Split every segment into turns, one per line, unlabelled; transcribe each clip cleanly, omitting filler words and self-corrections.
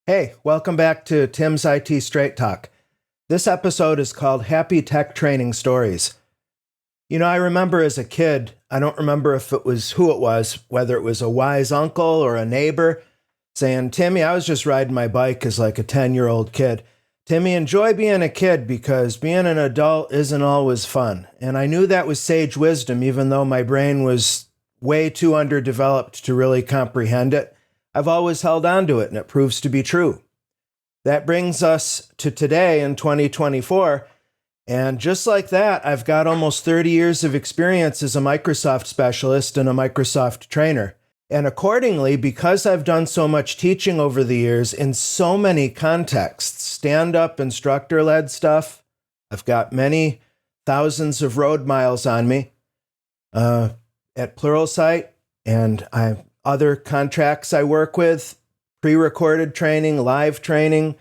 Hey, welcome back to Tim's IT Straight Talk. This episode is called Happy Tech Training Stories. I remember as a kid, I don't remember if it was who it was, whether it was a wise uncle or a neighbor, saying, Timmy, I was just riding my bike as like a 10-year-old kid. Timmy, enjoy being a kid because being an adult isn't always fun. And I knew that was sage wisdom, even though my brain was way too underdeveloped to really comprehend it. I've always held on to it, and it proves to be true. That brings us to today in 2024, and just like that, I've got almost 30 years of experience as a Microsoft specialist and a Microsoft trainer. And accordingly, because I've done so much teaching over the years in so many contexts, stand-up instructor-led stuff, I've got many thousands of road miles on me at Pluralsight, and other contracts I work with, pre-recorded training, live training,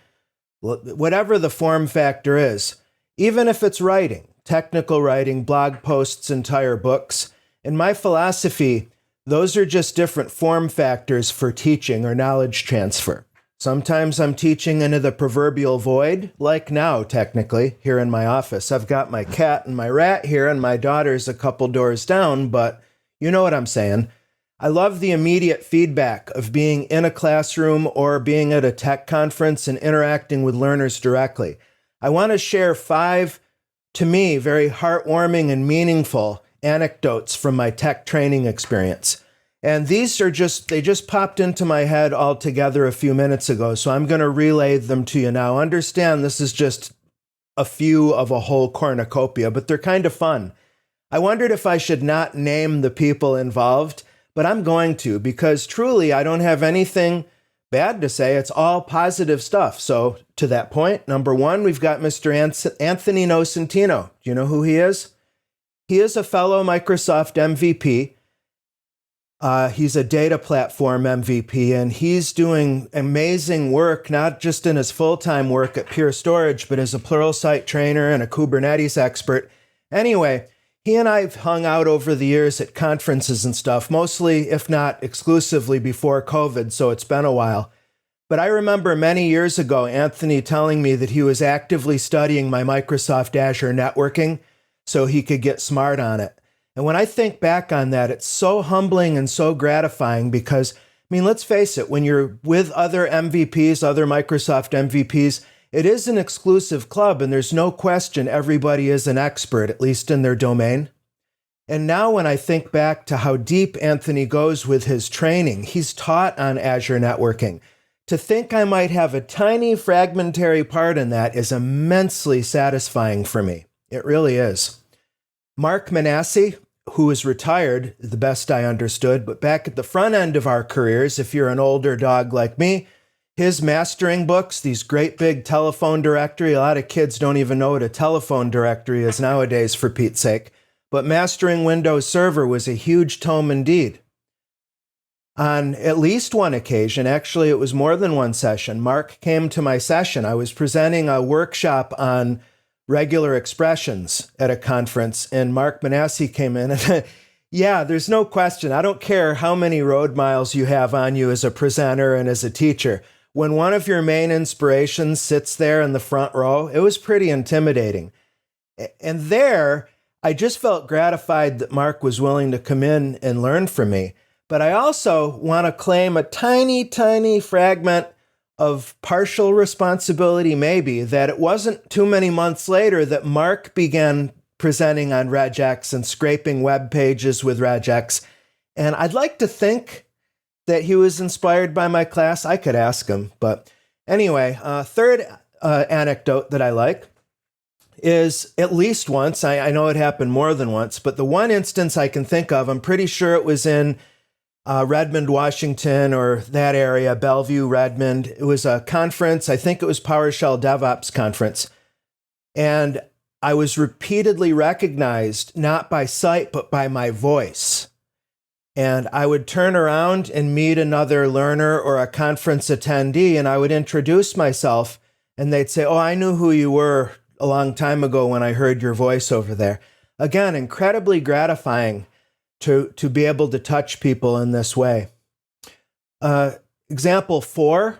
whatever the form factor is, even if it's writing, technical writing, blog posts, entire books. In my philosophy, those are just different form factors for teaching or knowledge transfer. Sometimes I'm teaching into the proverbial void, like now, technically, here in my office. I've got my cat and my rat here, and my daughter's a couple doors down, but you know what I'm saying. I love the immediate feedback of being in a classroom or being at a tech conference and interacting with learners directly. I want to share 5, to me, very heartwarming and meaningful anecdotes from my tech training experience. And these are they just popped into my head all together a few minutes ago, so I'm going to relay them to you now. Understand this is just a few of a whole cornucopia, but they're kind of fun. I wondered if I should not name the people involved, but I'm going to, because truly I don't have anything bad to say. It's all positive stuff. So to that point, number 1, we've got Mr. Anthony Nocentino. Do you know who he is? He is a fellow Microsoft MVP. He's a data platform MVP, and he's doing amazing work, not just in his full-time work at Pure Storage, but as a Pluralsight trainer and a Kubernetes expert. Anyway, he and I have hung out over the years at conferences and stuff, mostly, if not exclusively, before COVID, so it's been a while. But I remember many years ago, Anthony telling me that he was actively studying my Microsoft Azure networking so he could get smart on it. And when I think back on that, it's so humbling and so gratifying because, let's face it, when you're with other MVPs, other Microsoft MVPs, it is an exclusive club, and there's no question everybody is an expert, at least in their domain. And now when I think back to how deep Anthony goes with his training, he's taught on Azure networking. To think I might have a tiny fragmentary part in that is immensely satisfying for me. It really is. Mark Manassi, who is retired, the best I understood, but back at the front end of our careers, if you're an older dog like me, his mastering books, these great big telephone directory, a lot of kids don't even know what a telephone directory is nowadays, for Pete's sake, but Mastering Windows Server was a huge tome indeed. On at least one occasion, actually it was more than one session, Mark came to my session. I was presenting a workshop on regular expressions at a conference, and Mark Manassi came in and yeah, there's no question. I don't care how many road miles you have on you as a presenter and as a teacher. When one of your main inspirations sits there in the front row, it was pretty intimidating. And there, I just felt gratified that Mark was willing to come in and learn from me. But I also want to claim a tiny, tiny fragment of partial responsibility, maybe, that it wasn't too many months later that Mark began presenting on regex and scraping web pages with regex. And I'd like to think that he was inspired by my class. I could ask him. But anyway, third anecdote that I like is at least once, I know it happened more than once, but the one instance I can think of, I'm pretty sure it was in Redmond, Washington, or that area, Bellevue, Redmond. It was a conference. I think it was PowerShell DevOps conference. And I was repeatedly recognized, not by sight, but by my voice. And I would turn around and meet another learner or a conference attendee, and I would introduce myself, and they'd say, oh, I knew who you were a long time ago when I heard your voice over there. Again, incredibly gratifying to be able to touch people in this way. Example 4,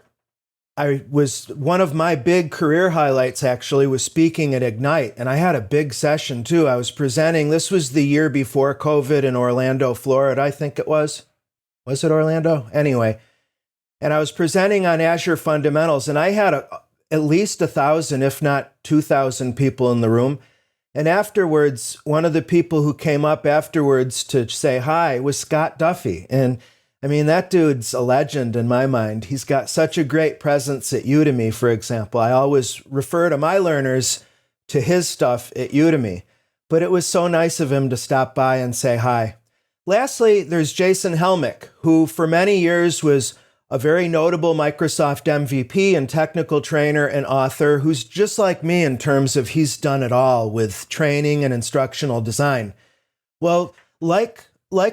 one of my big career highlights actually was speaking at Ignite, and I had a big session too. I was presenting. This was the year before COVID in Orlando, Florida, I think it was. Was it Orlando? Anyway, and I was presenting on Azure fundamentals, and I had at least 1,000, if not 2,000 people in the room. And afterwards, one of the people who came up afterwards to say hi was Scott Duffy. And I mean, that dude's a legend in my mind. He's got such a great presence at Udemy, for example. I always refer to my learners to his stuff at Udemy. But it was so nice of him to stop by and say hi. Lastly, there's Jason Helmick, who for many years was a very notable Microsoft MVP and technical trainer and author who's just like me in terms of he's done it all with training and instructional design. Well, like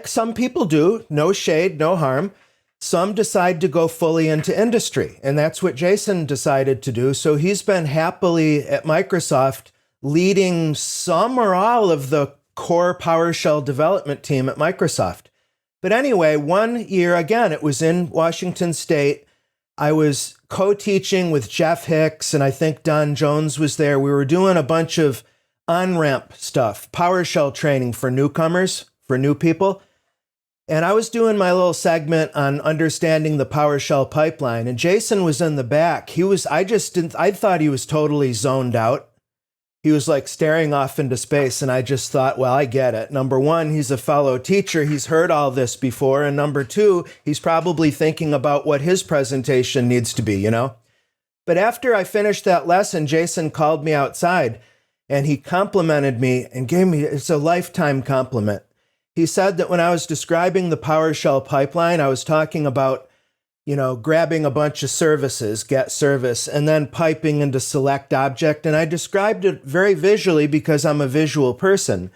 some people do, no shade, no harm, some decide to go fully into industry. And that's what Jason decided to do. So he's been happily at Microsoft leading some or all of the core PowerShell development team at Microsoft. But anyway, one year, again, it was in Washington State. I was co-teaching with Jeff Hicks, and I think Don Jones was there. We were doing a bunch of on-ramp stuff, PowerShell training for newcomers, for new people. And I was doing my little segment on understanding the PowerShell pipeline, and Jason was in the back. I thought he was totally zoned out. He was like staring off into space, and I just thought, well, I get it. Number one, he's a fellow teacher. He's heard all this before. And number two, he's probably thinking about what his presentation needs to be, you know? But after I finished that lesson, Jason called me outside, and he complimented me and gave me, it's a lifetime compliment. He said that when I was describing the PowerShell pipeline, I was talking about, grabbing a bunch of services, get service, and then piping into select object. And I described it very visually because I'm a visual person,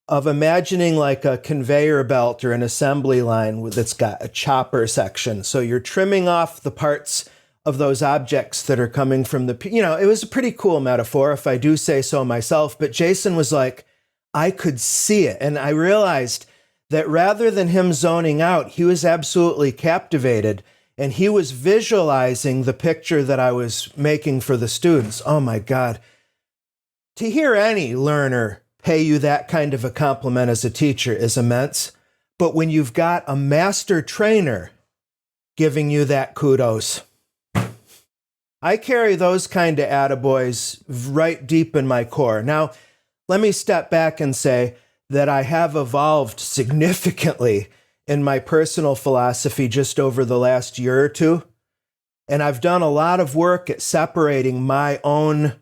of imagining like a conveyor belt or an assembly line that's got a chopper section. So you're trimming off the parts of those objects that are coming from it was a pretty cool metaphor, if I do say so myself. But Jason was like, I could see it. And I realized that rather than him zoning out, he was absolutely captivated. And he was visualizing the picture that I was making for the students. Oh my God. To hear any learner pay you that kind of a compliment as a teacher is immense. But when you've got a master trainer giving you that kudos, I carry those kind of attaboys right deep in my core. Now, let me step back and say that I have evolved significantly in my personal philosophy just over the last year or two. And I've done a lot of work at separating my own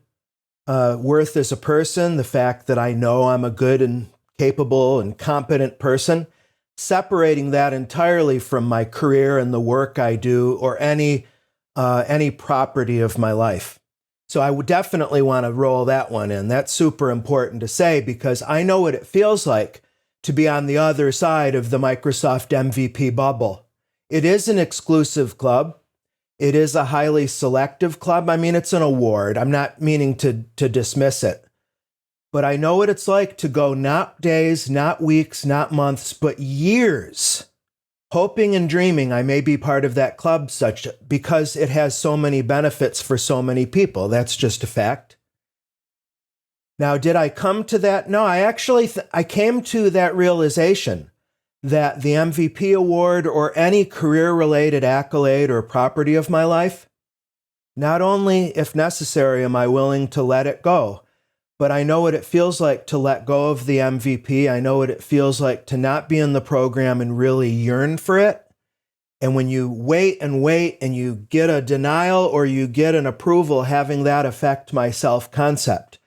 worth as a person, the fact that I know I'm a good and capable and competent person, separating that entirely from my career and the work I do or any property of my life. So I would definitely want to roll that one in. That's super important to say because I know what it feels like to be on the other side of the Microsoft MVP bubble. It is an exclusive club. It is a highly selective club. I mean, it's an award. I'm not meaning to dismiss it. But I know what it's like to go not days, not weeks, not months, but years, hoping and dreaming I may be part of that club because it has so many benefits for so many people. That's just a fact. Now, did I come to that? No, I came to that realization that the MVP award or any career-related accolade or property of my life, not only, if necessary, am I willing to let it go, but I know what it feels like to let go of the MVP. I know what it feels like to not be in the program and really yearn for it. And when you wait and you get a denial or you get an approval, having that affect my self-concept.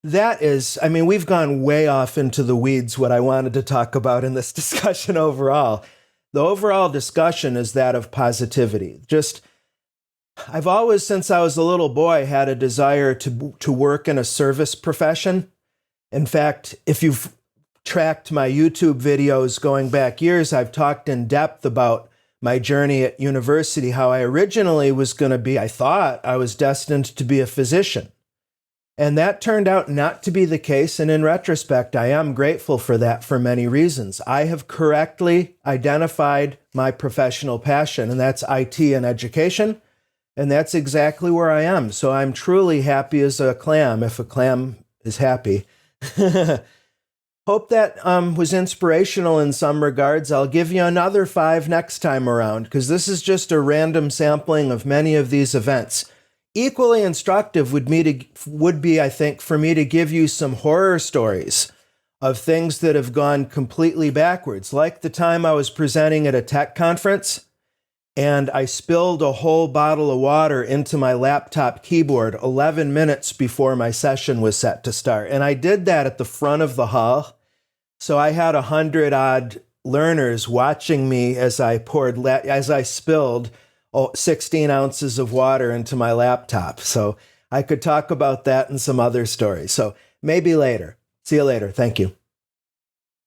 That is, we've gone way off into the weeds, what I wanted to talk about in this discussion overall. The overall discussion is that of positivity. I've always, since I was a little boy, had a desire to work in a service profession. In fact, if you've tracked my YouTube videos going back years, I've talked in depth about my journey at university, how I originally was going to be, I thought I was destined to be a physician. And that turned out not to be the case. And in retrospect, I am grateful for that for many reasons. I have correctly identified my professional passion, and that's IT and education. And that's exactly where I am. So I'm truly happy as a clam, if a clam is happy. Hope that was inspirational in some regards. I'll give you another 5 next time around, because this is just a random sampling of many of these events. Equally instructive would be, I think, for me to give you some horror stories of things that have gone completely backwards, like the time I was presenting at a tech conference and I spilled a whole bottle of water into my laptop keyboard 11 minutes before my session was set to start. And I did that at the front of the hall. So I had 100-odd learners watching me as I spilled 16 ounces of water into my laptop. So I could talk about that and some other stories. So maybe later. See you later. Thank you.